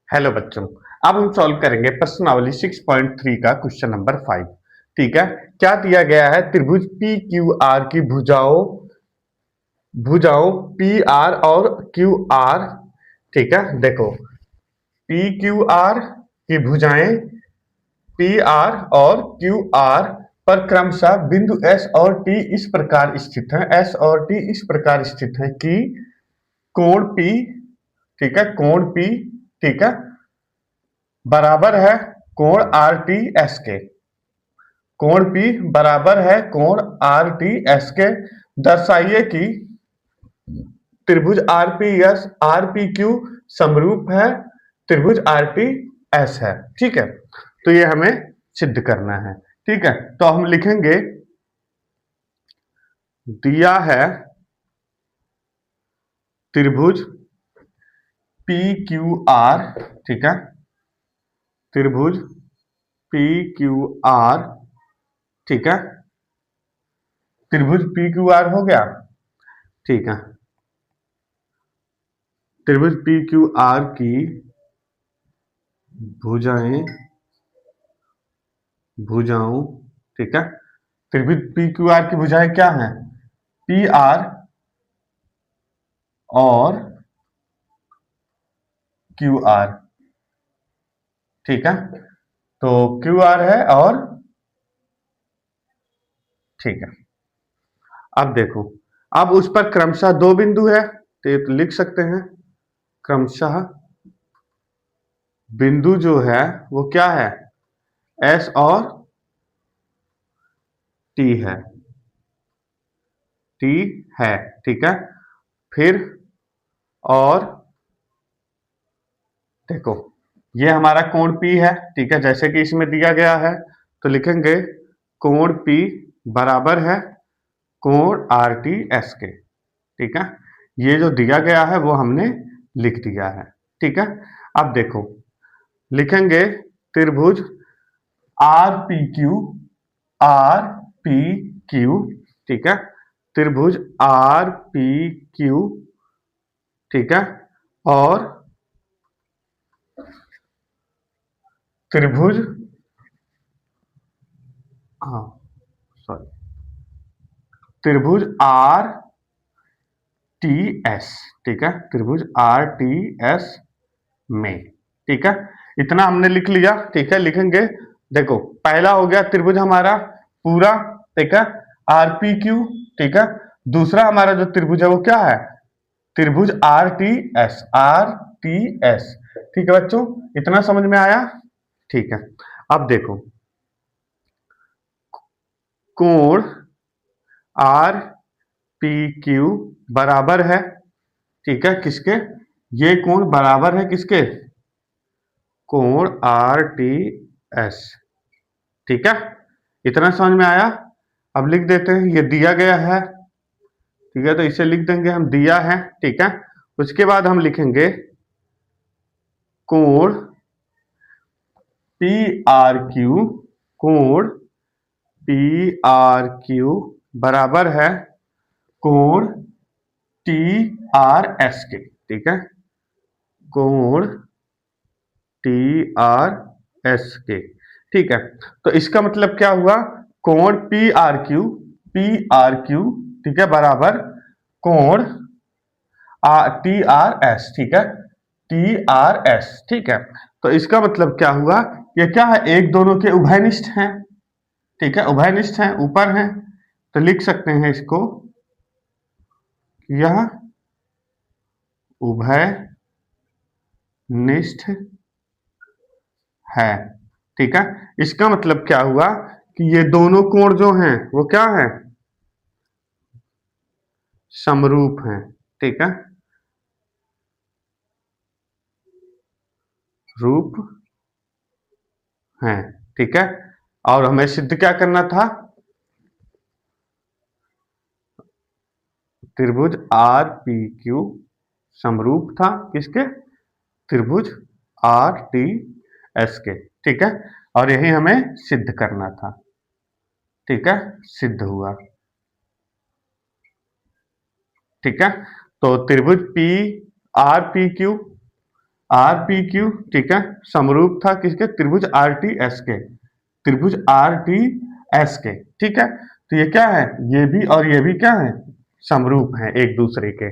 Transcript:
Hello बच्चों। अब हम सॉल्व करेंगे प्रश्नावली 6.3 का क्वेश्चन नंबर 5। ठीक है। क्या दिया गया है? त्रिभुज पी क्यू आर की भुजाओं भुजाओं पी आर और क्यू आर। ठीक है, देखो पी क्यू आर की भुजाएं पी आर और क्यू आर पर क्रमशः बिंदु एस और टी इस प्रकार स्थित है। एस और टी इस प्रकार स्थित है कि कोण पी, ठीक है, कोण पी, ठीक है, बराबर है कोण आर टी एस के। कोण P बराबर है कोण आर टी एस के। दर्शाइए कि त्रिभुज R P S R P Q समरूप है त्रिभुज आर टी एस है। ठीक है, तो ये हमें सिद्ध करना है। ठीक है, तो हम लिखेंगे दिया है त्रिभुज पी क्यू आर। ठीक है, त्रिभुज पी क्यू आर। ठीक है, त्रिभुज पी क्यू आर हो गया। ठीक है, त्रिभुज पी क्यू आर की भुजाएं भुजाओं, ठीक है, त्रिभुज पी क्यू आर की भुजाएं क्या हैं? पी आर और क्यू आर। ठीक है, तो क्यू आर है और ठीक है। अब देखो, अब उस पर क्रमशः दो बिंदु है, तो ये तो लिख सकते हैं क्रमशः बिंदु जो है वो क्या है? एस और टी है। टी है, ठीक है। फिर और देखो, ये हमारा कोण P है। ठीक है, जैसे कि इसमें दिया गया है, तो लिखेंगे कोण P बराबर है कोण आर टी एस के। ठीक है, ये जो दिया गया है वो हमने लिख दिया है। ठीक है, अब देखो लिखेंगे त्रिभुज आर पी क्यू। ठीक है, त्रिभुज आर पी क्यू। ठीक है, और त्रिभुज, हाँ सॉरी, त्रिभुज आर टी एस। ठीक है, त्रिभुज आर टी एस में। ठीक है, इतना हमने लिख लिया। ठीक है, लिखेंगे देखो, पहला हो गया त्रिभुज हमारा पूरा। ठीक है, आर पी क्यू। ठीक है, दूसरा हमारा जो त्रिभुज है वो क्या है? त्रिभुज R T S. R T S. ठीक है बच्चों, इतना समझ में आया? ठीक है, अब देखो कोण आर पी क्यू बराबर है, ठीक है, किसके? ये कोण बराबर है किसके? कोण आर टी एस। ठीक है, इतना समझ में आया? अब लिख देते हैं, ये दिया गया है। ठीक है, तो इसे लिख देंगे हम दिया है। ठीक है, उसके बाद हम लिखेंगे कोण पी आर क्यू। कोण पी आर क्यू बराबर है कोण टी आर एस के। ठीक है, कोण टी आर एस के। ठीक है, तो इसका मतलब क्या हुआ? कोण पी आर क्यू, ठीक है, बराबर कोण टी आर एस। ठीक है, टी आर एस। ठीक है, तो इसका मतलब क्या हुआ? ये क्या है? एक दोनों के उभयनिष्ठ हैं। ठीक है, उभयनिष्ठ हैं, ऊपर हैं, तो लिख सकते हैं इसको, यह उभयनिष्ठ है। ठीक है, इसका मतलब क्या हुआ कि ये दोनों कोण जो हैं वो क्या है? समरूप हैं। ठीक है, रूप हैं। ठीक है, और हमें सिद्ध क्या करना था? त्रिभुज आर पी क्यू समरूप था किसके? त्रिभुज आर टी एस के। ठीक है, और यही हमें सिद्ध करना था। ठीक है, सिद्ध हुआ। ठीक है, तो त्रिभुज P R P Q R P Q, ठीक है, समरूप था किसके, त्रिभुज आर टी एस के, त्रिभुज आर टी एस के, ठीक है। तो ये क्या है, ये भी और ये भी क्या है, समरूप है एक दूसरे के।